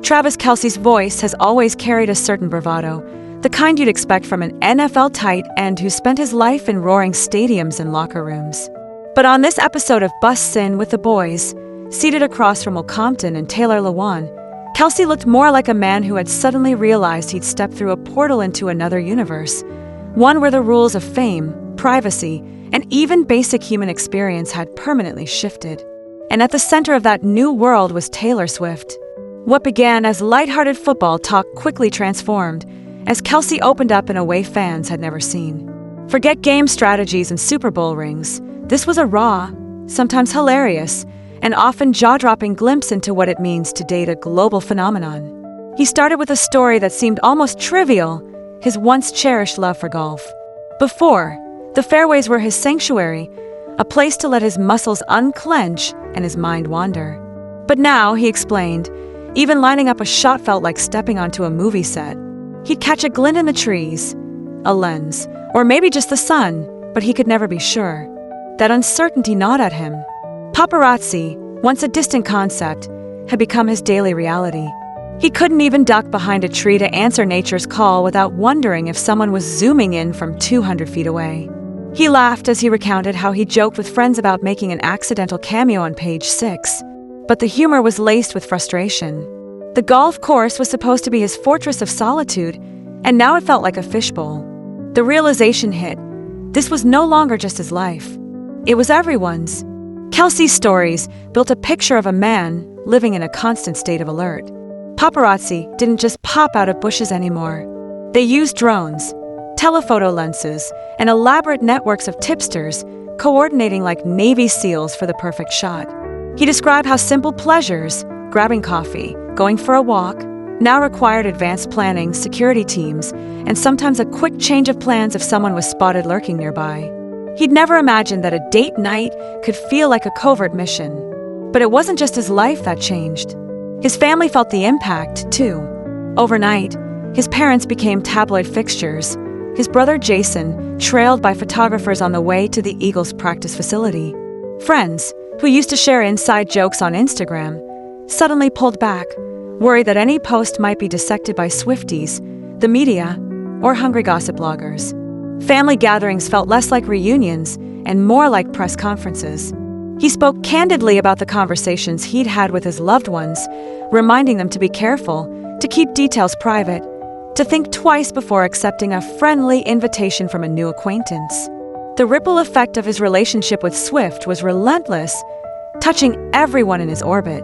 Travis Kelce's voice has always carried a certain bravado, the kind you'd expect from an NFL tight end who spent his life in roaring stadiums and locker rooms. But on this episode of Bussin with the boys, seated across from Compton and Taylor Lewan, Kelce looked more like a man who had suddenly realized he'd stepped through a portal into another universe, one where the rules of fame, privacy, and even basic human experience had permanently shifted. And at the center of that new world was Taylor Swift. What began as lighthearted football talk quickly transformed as Kelce opened up in a way fans had never seen. Forget game strategies and Super Bowl rings. This was a raw, sometimes hilarious, and often jaw-dropping glimpse into what it means to date a global phenomenon. He started with a story that seemed almost trivial, his once-cherished love for golf. Before, the fairways were his sanctuary, a place to let his muscles unclench and his mind wander. But now, he explained, even lining up a shot felt like stepping onto a movie set. He'd catch a glint in the trees, a lens, or maybe just the sun, but he could never be sure. That uncertainty gnawed at him. Paparazzi, once a distant concept, had become his daily reality. He couldn't even duck behind a tree to answer nature's call without wondering if someone was zooming in from 200 feet away. He laughed as he recounted how he joked with friends about making an accidental cameo on page 6, but the humor was laced with frustration. The golf course was supposed to be his fortress of solitude, and now it felt like a fishbowl. The realization hit. This was no longer just his life. It was everyone's. Kelce's stories built a picture of a man living in a constant state of alert. Paparazzi didn't just pop out of bushes anymore. They used drones, telephoto lenses, and elaborate networks of tipsters coordinating like Navy SEALs for the perfect shot. He described how simple pleasures, grabbing coffee, going for a walk, now required advanced planning, security teams, and sometimes a quick change of plans if someone was spotted lurking nearby. He'd never imagined that a date night could feel like a covert mission. But it wasn't just his life that changed. His family felt the impact, too. Overnight, his parents became tabloid fixtures. His brother Jason, trailed by photographers on the way to the Eagles' practice facility. Friends, who used to share inside jokes on Instagram, suddenly pulled back, worried that any post might be dissected by Swifties, the media, or hungry gossip bloggers. Family gatherings felt less like reunions and more like press conferences. He spoke candidly about the conversations he'd had with his loved ones, reminding them to be careful, to keep details private, to think twice before accepting a friendly invitation from a new acquaintance. The ripple effect of his relationship with Swift was relentless, touching everyone in his orbit.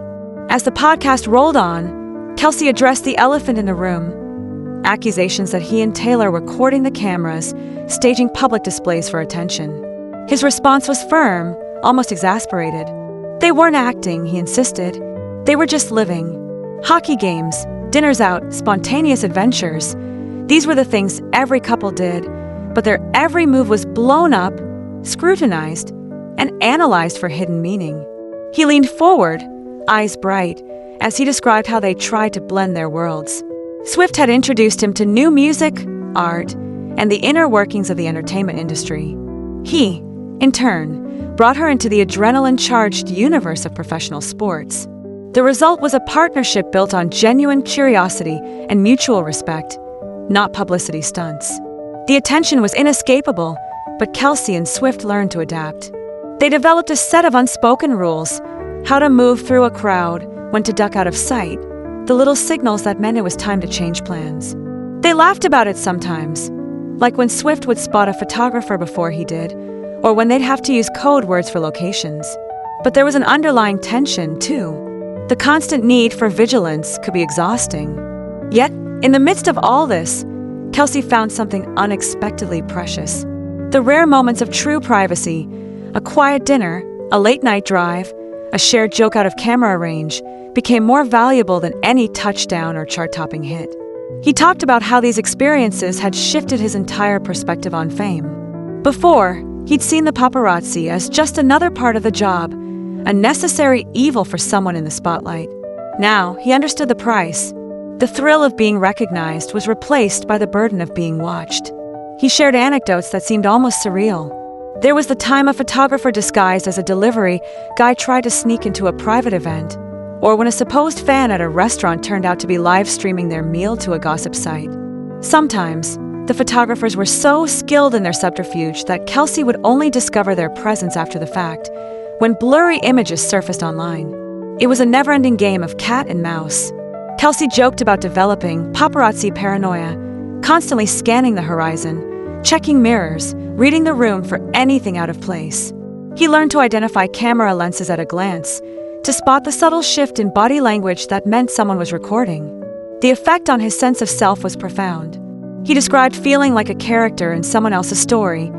As the podcast rolled on, Kelce addressed the elephant in the room. Accusations that he and Taylor were courting the cameras, staging public displays for attention. His response was firm, almost exasperated. They weren't acting, he insisted. They were just living. Hockey games, dinners out, spontaneous adventures. These were the things every couple did, but their every move was blown up, scrutinized, and analyzed for hidden meaning. He leaned forward, eyes bright, as he described how they tried to blend their worlds. Swift had introduced him to new music, art, and the inner workings of the entertainment industry. He, in turn, brought her into the adrenaline-charged universe of professional sports. The result was a partnership built on genuine curiosity and mutual respect, not publicity stunts. The attention was inescapable, but Kelce and Swift learned to adapt. They developed a set of unspoken rules: how to move through a crowd, when to duck out of sight, the little signals that meant it was time to change plans. They laughed about it sometimes, like when Swift would spot a photographer before he did, or when they'd have to use code words for locations. But there was an underlying tension, too. The constant need for vigilance could be exhausting. Yet, in the midst of all this, Kelce found something unexpectedly precious. The rare moments of true privacy, a quiet dinner, a late-night drive, a shared joke out of camera range, became more valuable than any touchdown or chart-topping hit. He talked about how these experiences had shifted his entire perspective on fame. Before, he'd seen the paparazzi as just another part of the job, a necessary evil for someone in the spotlight. Now, he understood the price. The thrill of being recognized was replaced by the burden of being watched. He shared anecdotes that seemed almost surreal. There was the time a photographer disguised as a delivery guy tried to sneak into a private event, or when a supposed fan at a restaurant turned out to be live streaming their meal to a gossip site. Sometimes, the photographers were so skilled in their subterfuge that Kelce would only discover their presence after the fact, when blurry images surfaced online. It was a never-ending game of cat and mouse. Kelce joked about developing paparazzi paranoia, constantly scanning the horizon, checking mirrors, reading the room for anything out of place. He learned to identify camera lenses at a glance, to spot the subtle shift in body language that meant someone was recording. The effect on his sense of self was profound. He described feeling like a character in someone else's story,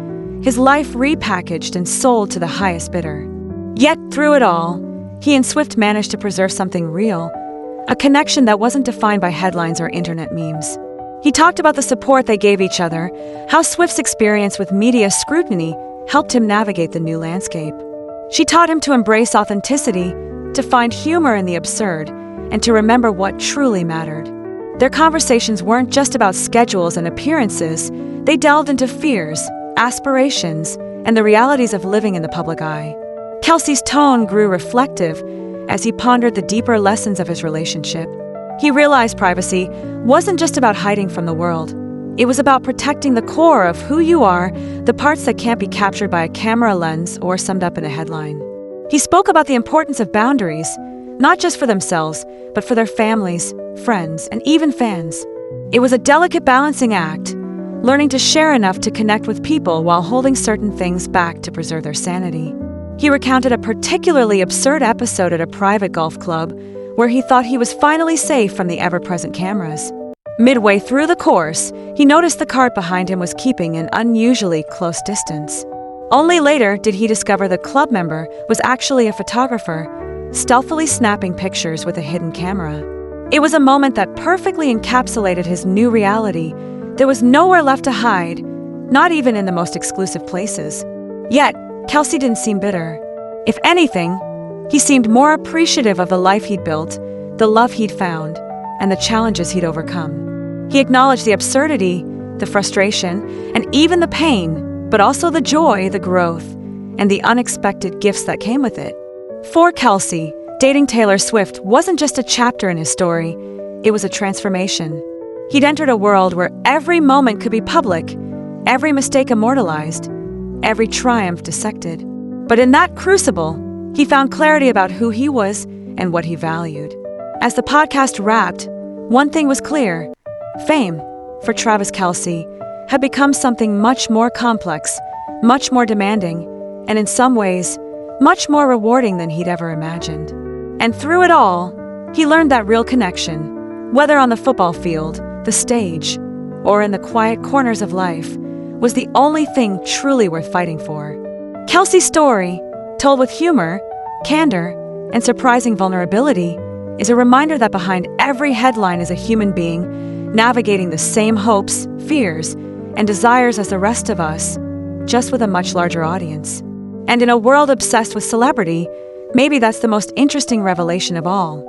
his life repackaged and sold to the highest bidder. Yet, through it all, he and Swift managed to preserve something real, a connection that wasn't defined by headlines or internet memes. He talked about the support they gave each other, how Swift's experience with media scrutiny helped him navigate the new landscape. She taught him to embrace authenticity, to find humor in the absurd, and to remember what truly mattered. Their conversations weren't just about schedules and appearances, they delved into fears, aspirations, and the realities of living in the public eye. Kelce's tone grew reflective as he pondered the deeper lessons of his relationship. He realized privacy wasn't just about hiding from the world. It was about protecting the core of who you are, the parts that can't be captured by a camera lens or summed up in a headline. He spoke about the importance of boundaries, not just for themselves, but for their families, friends, and even fans. It was a delicate balancing act, learning to share enough to connect with people while holding certain things back to preserve their sanity. He recounted a particularly absurd episode at a private golf club where he thought he was finally safe from the ever-present cameras. Midway through the course, he noticed the cart behind him was keeping an unusually close distance. Only later did he discover the club member was actually a photographer, stealthily snapping pictures with a hidden camera. It was a moment that perfectly encapsulated his new reality. There was nowhere left to hide, not even in the most exclusive places. Yet, Kelce didn't seem bitter. If anything, he seemed more appreciative of the life he'd built, the love he'd found, and the challenges he'd overcome. He acknowledged the absurdity, the frustration, and even the pain, but also the joy, the growth, and the unexpected gifts that came with it. For Kelce, dating Taylor Swift wasn't just a chapter in his story, it was a transformation. He'd entered a world where every moment could be public, every mistake immortalized, every triumph dissected. But in that crucible, he found clarity about who he was and what he valued. As the podcast wrapped, one thing was clear. Fame, for Travis Kelce, had become something much more complex, much more demanding, and in some ways, much more rewarding than he'd ever imagined. And through it all, he learned that real connection, whether on the football field, the stage, or in the quiet corners of life, was the only thing truly worth fighting for. Kelce's story, told with humor, candor, and surprising vulnerability, is a reminder that behind every headline is a human being navigating the same hopes, fears, and desires as the rest of us, just with a much larger audience. And in a world obsessed with celebrity, maybe that's the most interesting revelation of all.